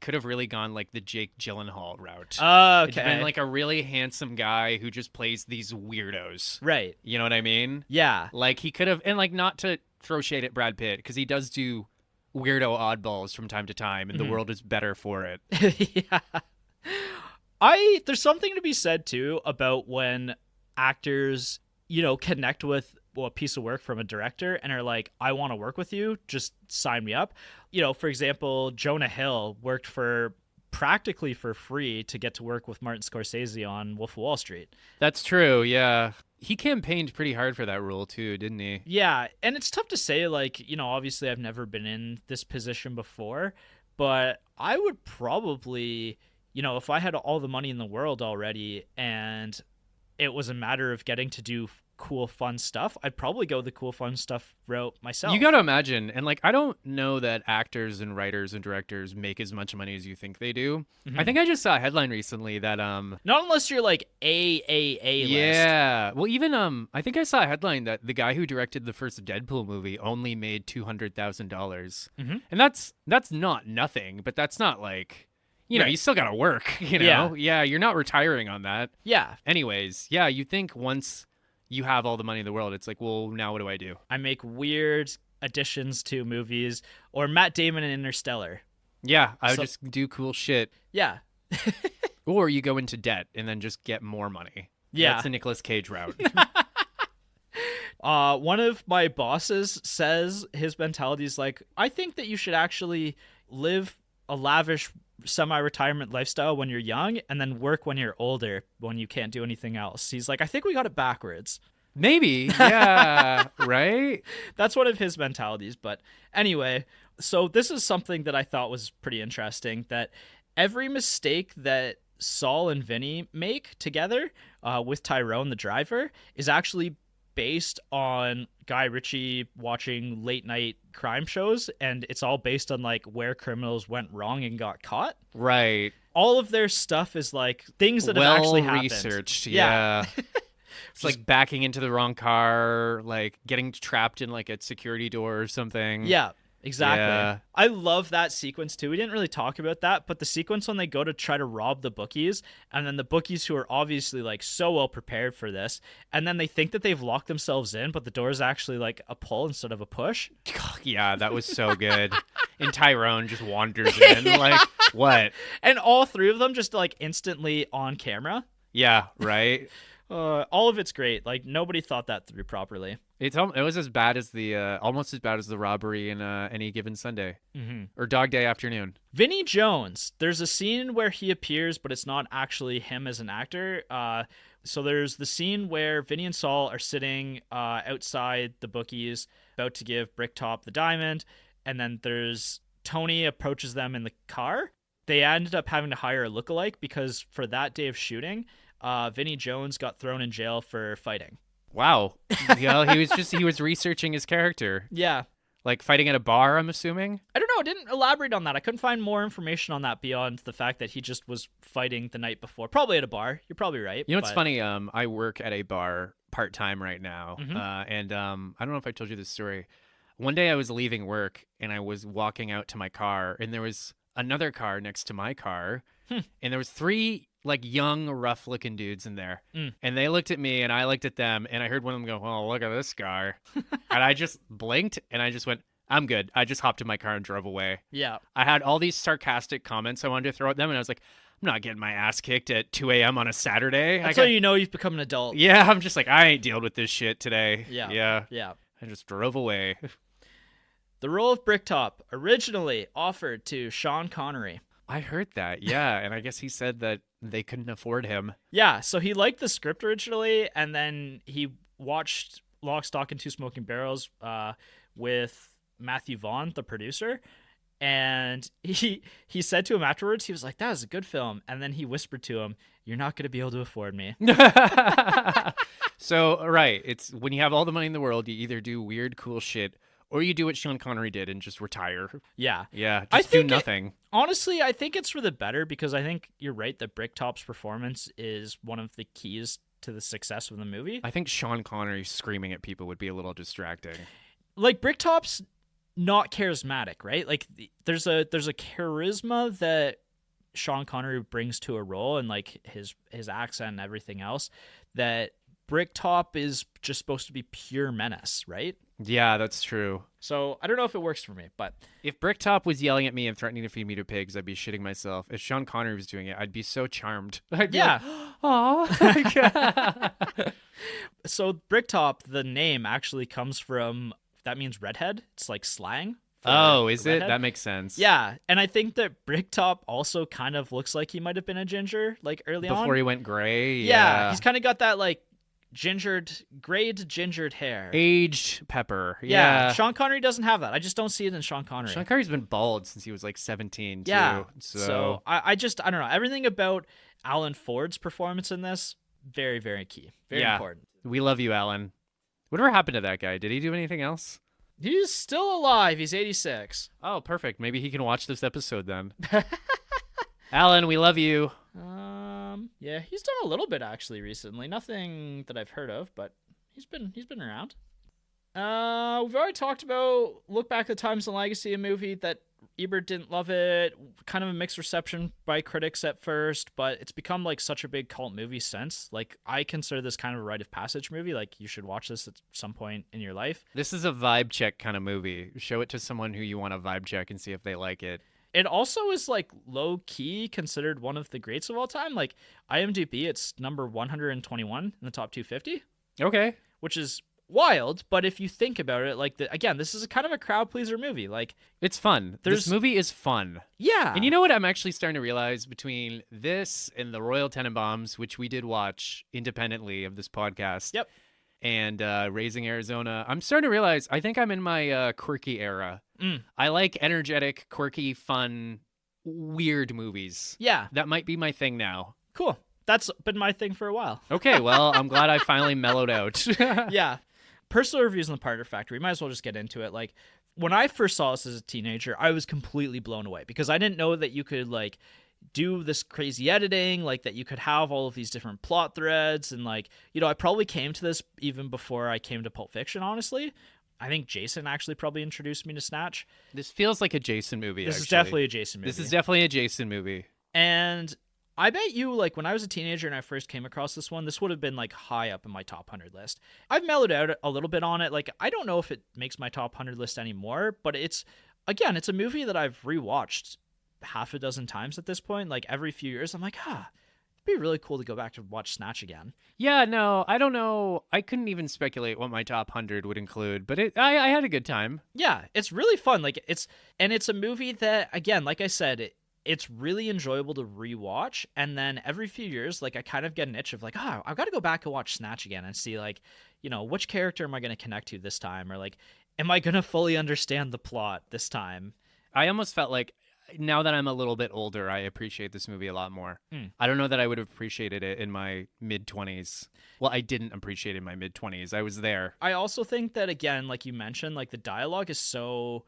gone like the Jake Gyllenhaal route. Okay. It's been like a really handsome guy who just plays these weirdos. Right. You know what I mean? Yeah. Like he could have, and like not to throw shade at Brad Pitt, because he does do weirdo oddballs from time to time, and the world is better for it. Yeah. There's something to be said too about when actors, you know, connect with a piece of work from a director and are like, I want to work with you, just sign me up. You know, for example, Jonah Hill worked for practically for free to get to work with Martin Scorsese on Wolf of Wall Street. That's true, yeah. He campaigned pretty hard for that role too, didn't he? Yeah, and it's tough to say, like, obviously I've never been in this position before, but I would probably, if I had all the money in the world already and it was a matter of getting to do cool, fun stuff, I'd probably go the cool, fun stuff route myself. You got to imagine, and like I don't know that actors and writers and directors make as much money as you think they do. I think I just saw a headline recently that not unless you're like A list. Yeah. Well, even I think I saw a headline that the guy who directed the first Deadpool movie only made $200,000. And that's not nothing, but that's not like you still got to work, Yeah, you're not retiring on that. Yeah. Anyways, yeah, you think once you have all the money in the world, it's like, well, now what do I do? I make weird additions to movies, or Matt Damon in Interstellar. Yeah, I would just do cool shit. Yeah. Or you go into debt and then just get more money. Yeah. That's the Nicolas Cage route. One of my bosses says his mentality is like, I think that you should actually live a lavish semi-retirement lifestyle when you're young and then work when you're older when you can't do anything else. He's like, I think we got it backwards. Maybe. Yeah. Right? That's one of his mentalities. But anyway, so this is something that I thought was pretty interesting, that every mistake that Saul and Vinny make together with Tyrone, the driver, is actually based on Guy Ritchie watching late night crime shows, and it's all based on like where criminals went wrong and got caught. Right. All of their stuff is like things that have actually happened. Well researched. Yeah. It's like backing into the wrong car, like getting trapped in like a security door or something. Yeah. Exactly. Yeah. I love that sequence too. We didn't really talk about that, but the sequence when they go to try to rob the bookies, and then the bookies, who are obviously like so well prepared for this, and then they think that they've locked themselves in, but the door is actually like a pull instead of a push. Yeah, that was so good. And Tyrone just wanders in like, what? And all three of them just like instantly on camera. Yeah, right. All of it's great. Like nobody thought that through properly. It was as bad as almost as bad as the robbery in Any Given Sunday or Dog Day Afternoon. Vinnie Jones. There's a scene where he appears, but it's not actually him as an actor. So there's the scene where Vinny and Saul are sitting outside the bookies, about to give Bricktop the diamond, and then there's Tony approaches them in the car. They ended up having to hire a lookalike because for that day of shooting, Vinnie Jones got thrown in jail for fighting. Wow. Yeah, he was researching his character. Yeah. Like fighting at a bar, I'm assuming? I don't know. I didn't elaborate on that. I couldn't find more information on that beyond the fact that he just was fighting the night before. Probably at a bar. You're probably right. You know what's funny? I work at a bar part-time right now. And I don't know if I told you this story. One day I was leaving work and I was walking out to my car and there was another car next to my car. And there was three like young, rough-looking dudes in there. And they looked at me, and I looked at them, and I heard one of them go, "Oh, look at this guy." And I just blinked, and I just went, "I'm good." I just hopped in my car and drove away. Yeah. I had all these sarcastic comments I wanted to throw at them, and I was like, I'm not getting my ass kicked at 2 a.m. on a Saturday. That's how you know you've become an adult. Yeah, I'm just like, I ain't dealed with this shit today. Yeah. I just drove away. The role of Bricktop, originally offered to Sean Connery. I heard that, yeah, and I guess he said that they couldn't afford him. Yeah, so he liked the script originally, and then he watched Lock, Stock, and Two Smoking Barrels with Matthew Vaughn, the producer, and he said to him afterwards, he was like, "That was a good film," and then he whispered to him, "You're not going to be able to afford me." So, right, it's when you have all the money in the world, you either do weird, cool shit, or you do what Sean Connery did and just retire. Yeah. Yeah, just do nothing. Honestly, I think it's for the better because I think you're right that Bricktop's performance is one of the keys to the success of the movie. I think Sean Connery screaming at people would be a little distracting. Like, Bricktop's not charismatic, right? Like, there's a charisma that Sean Connery brings to a role and, like, his accent and everything else that Bricktop is just supposed to be pure menace, right? Yeah, that's true. So I don't know if it works for me, but if Bricktop was yelling at me and threatening to feed me to pigs, I'd be shitting myself. If Sean Connery was doing it, I'd be so charmed. I'd be like, "Aw." So Bricktop, the name actually comes from, that means redhead. It's like slang. Is it? That makes sense. Yeah, and I think that Bricktop also kind of looks like he might have been a ginger, like early on. Before he went gray. Yeah, he's kind of got that like grayed gingered hair. Aged pepper. Yeah, Yeah. Sean Connery doesn't have that. I just don't see it in Sean Connery. Sean Connery's been bald since he was like 17 too. Yeah. So I don't know. Everything about Alan Ford's performance in this, very, very key. Very important. We love you, Alan. Whatever happened to that guy? Did he do anything else? He's still alive. He's 86. Oh, perfect. Maybe he can watch this episode then. Alan, we love you. Yeah, he's done a little bit actually recently. Nothing that I've heard of, but he's been around. We've already talked about Look Back at the Times and Legacy, a movie that Ebert didn't love it. Kind of a mixed reception by critics at first, but it's become like such a big cult movie since. Like, I consider this kind of a rite of passage movie. Like, you should watch this at some point in your life. This is a vibe check kind of movie. Show it to someone who you want to vibe check and see if they like it. It also is like low key considered one of the greats of all time. Like, IMDb, it's number 121 in the top 250. Okay. Which is wild, but if you think about it, like, again, this is a kind of a crowd pleaser movie. Like, it's fun. This movie is fun. Yeah. And you know what I'm actually starting to realize between this and the Royal Tenenbaums, which we did watch independently of this podcast. Yep. And Raising Arizona, I'm starting to realize I think I'm in my quirky era. I like energetic, quirky, fun, weird movies. Yeah. That might be my thing now. Cool. That's been my thing for a while. Okay, well, I'm glad I finally mellowed out. Yeah. Personal reviews on the Partner Factory. Might as well just get into it. Like, when I first saw this as a teenager, I was completely blown away because I didn't know that you could, like, do this crazy editing, like that you could have all of these different plot threads. And, like, you know, I probably came to this even before I came to Pulp Fiction, honestly. I think Jason actually probably introduced me to Snatch. This feels like a Jason movie. This is definitely a Jason movie. This is definitely a Jason movie. And I bet you, like, when I was a teenager and I first came across this one, this would have been, like, high up in my top 100 list. I've mellowed out a little bit on it. Like, I don't know if it makes my top 100 list anymore, but it's a movie that I've rewatched half a dozen times at this point. Like, every few years, I'm like, it'd be really cool to go back to watch Snatch again. Yeah, no, I don't know. I couldn't even speculate what my top 100 would include, but I had a good time. Yeah, it's really fun. Like, it's a movie that, again, like I said, it's really enjoyable to rewatch. And then every few years, like, I kind of get an itch of like, I've got to go back and watch Snatch again and see, like, you know, which character am I going to connect to this time? Or, like, am I going to fully understand the plot this time? I almost felt like now that I'm a little bit older, I appreciate this movie a lot more. I don't know that I would have appreciated it in my mid-20s. Well, I didn't appreciate it in my mid-20s. I was there. I also think that, again, like you mentioned, like, the dialogue is so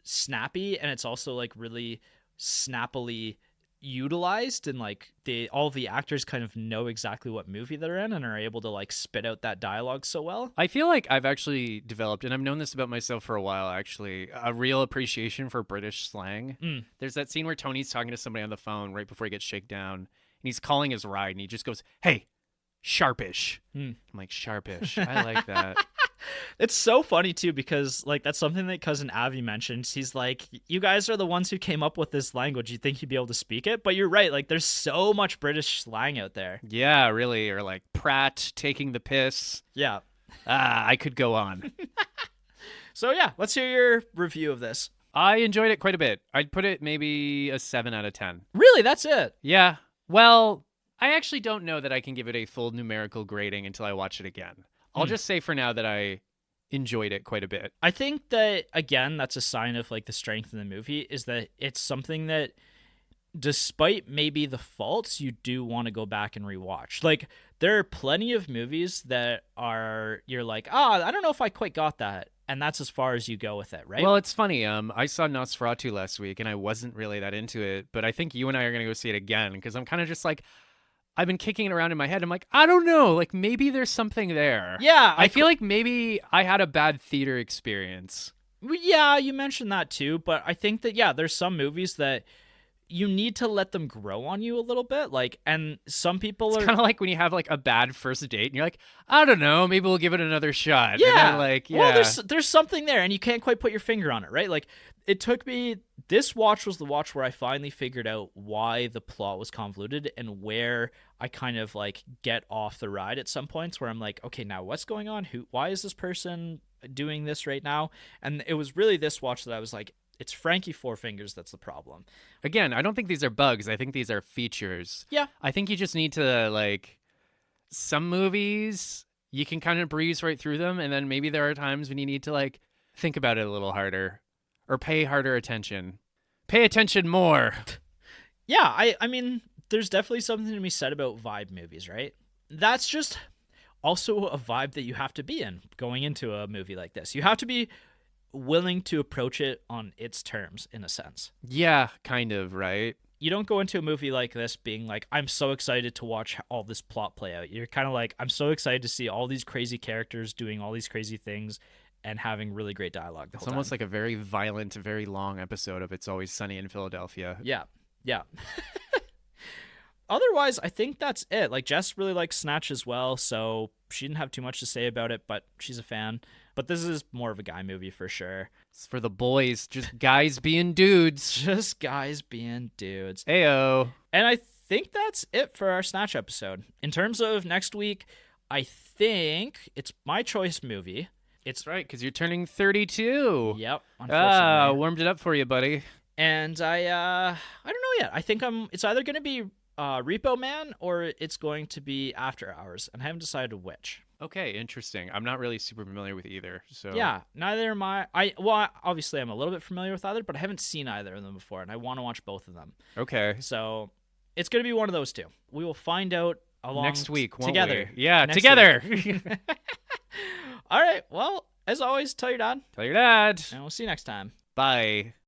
snappy and it's also, like, really snappily utilized, and like all the actors kind of know exactly what movie they're in and are able to like spit out that dialogue so well. I feel like I've actually developed, and I've known this about myself for a while actually, a real appreciation for British slang. There's that scene where Tony's talking to somebody on the phone right before he gets shaken down, and he's calling his ride, and he just goes, "Hey, sharpish." I'm like, sharpish. I like that. It's so funny too because like that's something that cousin Avi mentions. He's like, you guys are the ones who came up with this language. You'd think you'd be able to speak it, but you're right. Like, there's so much British slang out there. Yeah, really. Or like Pratt taking the piss. Yeah. I could go on. So yeah, let's hear your review of this. I enjoyed it quite a bit. I'd put it maybe a 7 out of 10. Really? That's it? Yeah. Well, I actually don't know that I can give it a full numerical grading until I watch it again. I'll just say for now that I enjoyed it quite a bit. I think that, again, that's a sign of like the strength in the movie is that it's something that, despite maybe the faults, you do want to go back and rewatch. Like, there are plenty of movies that you're like, I don't know if I quite got that. And that's as far as you go with it, right? Well, it's funny. I saw Nosferatu last week and I wasn't really that into it, but I think you and I are going to go see it again because I'm kind of just like, I've been kicking it around in my head. I'm like, I don't know. Like, maybe there's something there. Yeah. I feel like maybe I had a bad theater experience. Yeah, you mentioned that too. But I think that, yeah, there's some movies that you need to let them grow on you a little bit. Like, and some people it's kind of like when you have like a bad first date and you're like, I don't know, maybe we'll give it another shot. Yeah. And then, like, yeah. Well, there's something there and you can't quite put your finger on it, right? Like, it took me, this watch was the watch where I finally figured out why the plot was convoluted and where I kind of like get off the ride at some points where I'm like, okay, now what's going on? Why is this person doing this right now? And it was really this watch that I was like, it's Frankie Four Fingers that's the problem. Again, I don't think these are bugs. I think these are features. Yeah. I think you just need to, like, some movies you can kind of breeze right through them, and then maybe there are times when you need to like think about it a little harder or pay harder attention. Pay attention more. Yeah, I mean, there's definitely something to be said about vibe movies, right? That's just also a vibe that you have to be in going into a movie like this. You have to be willing to approach it on its terms, in a sense. Yeah, kind of, right? You don't go into a movie like this being like, I'm so excited to watch all this plot play out. You're kind of like, I'm so excited to see all these crazy characters doing all these crazy things and having really great dialogue the whole It's almost time. like a very violent, very long episode of It's Always Sunny in Philadelphia. Yeah, yeah. Otherwise, I think that's it. Like, Jess really likes Snatch as well, so she didn't have too much to say about it, but she's a fan. But this is more of a guy movie for sure. It's for the boys, just guys being dudes. Just guys being dudes. Ayo. And I think that's it for our Snatch episode. In terms of next week, I think it's my choice movie. It's right, because you're turning 32. Yep, unfortunately. Warmed it up for you, buddy. And I don't know yet. I think it's either going to be Repo Man or it's going to be After Hours, and I haven't decided which. Okay, interesting. I'm not really super familiar with either, so Yeah, neither am I. Obviously I'm a little bit familiar with either, but I haven't seen either of them before, and I want to watch both of them. Okay. So it's going to be one of those two. We will find out along Next week, won't together. we? Yeah, Next together. All right. Well, as always, tell your dad, Tell your dad. and we'll see you next time. Bye.